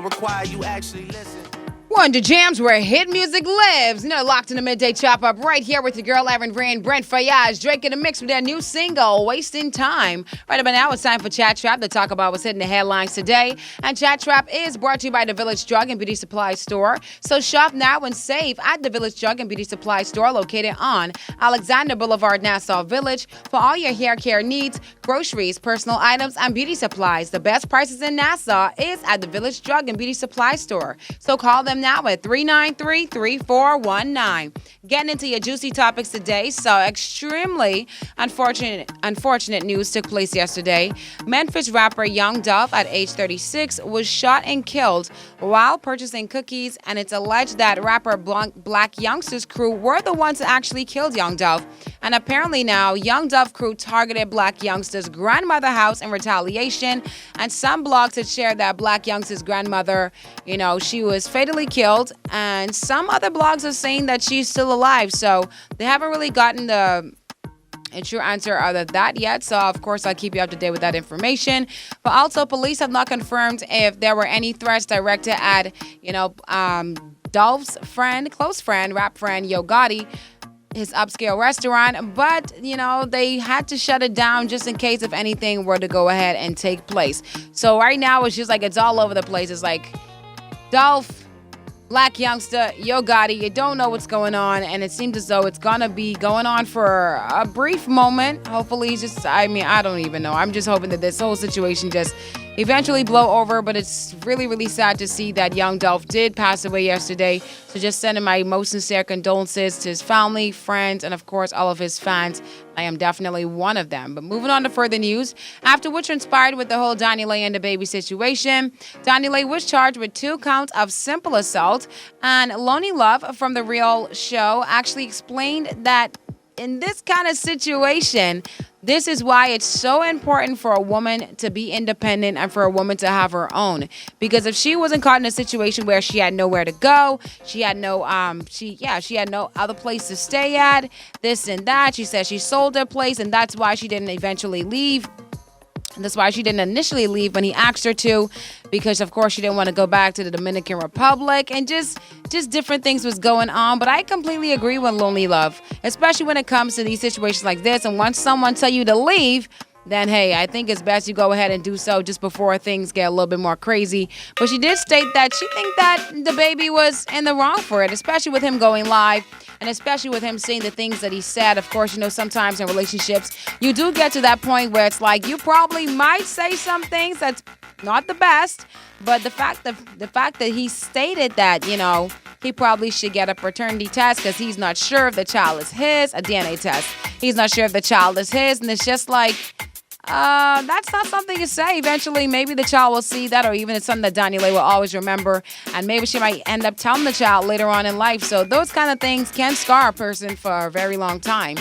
require you actually listen. One to jams where hit music lives. You know, locked in the midday chop up right here with your girl Erin, Brent Fayaz, Drake in the mix with their new single, Wasting Time. Right about now, it's time for Chat Trap to talk about what's hitting the headlines today. And Chat Trap is brought to you by the Village Drug and Beauty Supply Store. So shop now and save at the Village Drug and Beauty Supply Store located on Alexander Boulevard, Nassau Village. For all your hair care needs, groceries, personal items, and beauty supplies, the best prices in Nassau is at the Village Drug and Beauty Supply Store. So call them now at 393-3419. Getting into your juicy topics today. So extremely unfortunate news took place yesterday. Memphis rapper Young Dolph at age 36 was shot and killed while purchasing cookies, and it's alleged that rapper Black Youngster's crew were the ones that actually killed Young Dolph. And apparently now, Young Dolph crew targeted Black Youngster's grandmother house in retaliation, and some blogs had shared that Black Youngster's grandmother, she was fatally killed, and some other blogs are saying that she's still alive. So they haven't really gotten the true answer other than that yet. So of course I'll keep you up to date with that information. But also police have not confirmed if there were any threats directed at, Dolph's close friend, rap friend Yo Gotti, his upscale restaurant, but they had to shut it down just in case if anything were to go ahead and take place. So right now it's just like it's all over the place. It's like Dolph, Black Youngster, Yo Gotti, you don't know what's going on, and it seems as though it's gonna be going on for a brief moment. Hopefully, I don't even know. I'm just hoping that this whole situation just eventually blow over, but it's really, really sad to see that Young Dolph did pass away yesterday. So just sending my most sincere condolences to his family, friends, and of course, all of his fans. I am definitely one of them. But moving on to further news, after which inspired with the whole Donnie Lay and the baby situation, Donnie Lay was charged with 2 counts of simple assault, and Lonnie Love from The Real Show actually explained that in this kind of situation, this is why it's so important for a woman to be independent and for a woman to have her own. Because if she wasn't caught in a situation where she had nowhere to go, she had no she had no other place to stay at, this and that. She said she sold her place, and that's why she didn't eventually leave. That's why she didn't initially leave when he asked her to, because of course she didn't want to go back to the Dominican Republic, and just different things was going on. But I completely agree with Lonely Love, especially when it comes to these situations like this. And once someone tell you to leave, then hey, I think it's best you go ahead and do so just before things get a little bit more crazy. But she did state that she think that the baby was in the wrong for it, especially with him going live. And especially with him saying the things that he said. Of course, sometimes in relationships, you do get to that point where it's like you probably might say some things that's not the best. But the fact that he stated that, he probably should get a paternity test because he's not sure if the child is his, a DNA test. He's not sure if the child is his. And it's just like, that's not something to say. Eventually, maybe the child will see that, or even it's something that Donnie Lay will always remember, and maybe she might end up telling the child later on in life. So those kind of things can scar a person for a very long time.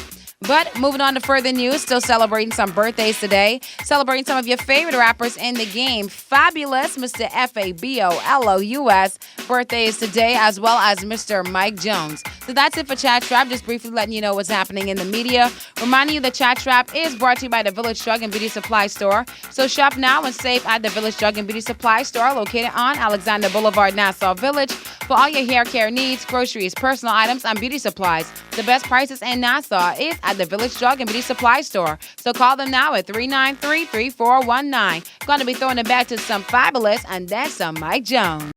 But moving on to further news, still celebrating some birthdays today. Celebrating some of your favorite rappers in the game. Fabulous Mr. Fabolous birthday is today, as well as Mr. Mike Jones. So that's it for Chat Trap. Just briefly letting you know what's happening in the media. Reminding you that Chat Trap is brought to you by the Village Drug and Beauty Supply Store. So shop now and save at the Village Drug and Beauty Supply Store located on Alexander Boulevard, Nassau Village. For all your hair care needs, groceries, personal items, and beauty supplies, the best prices in Nassau is at the Village Drug and Beauty Supply Store. So call them now at 393-3419. Going to be throwing it back to some Fabulous and then some Mike Jones.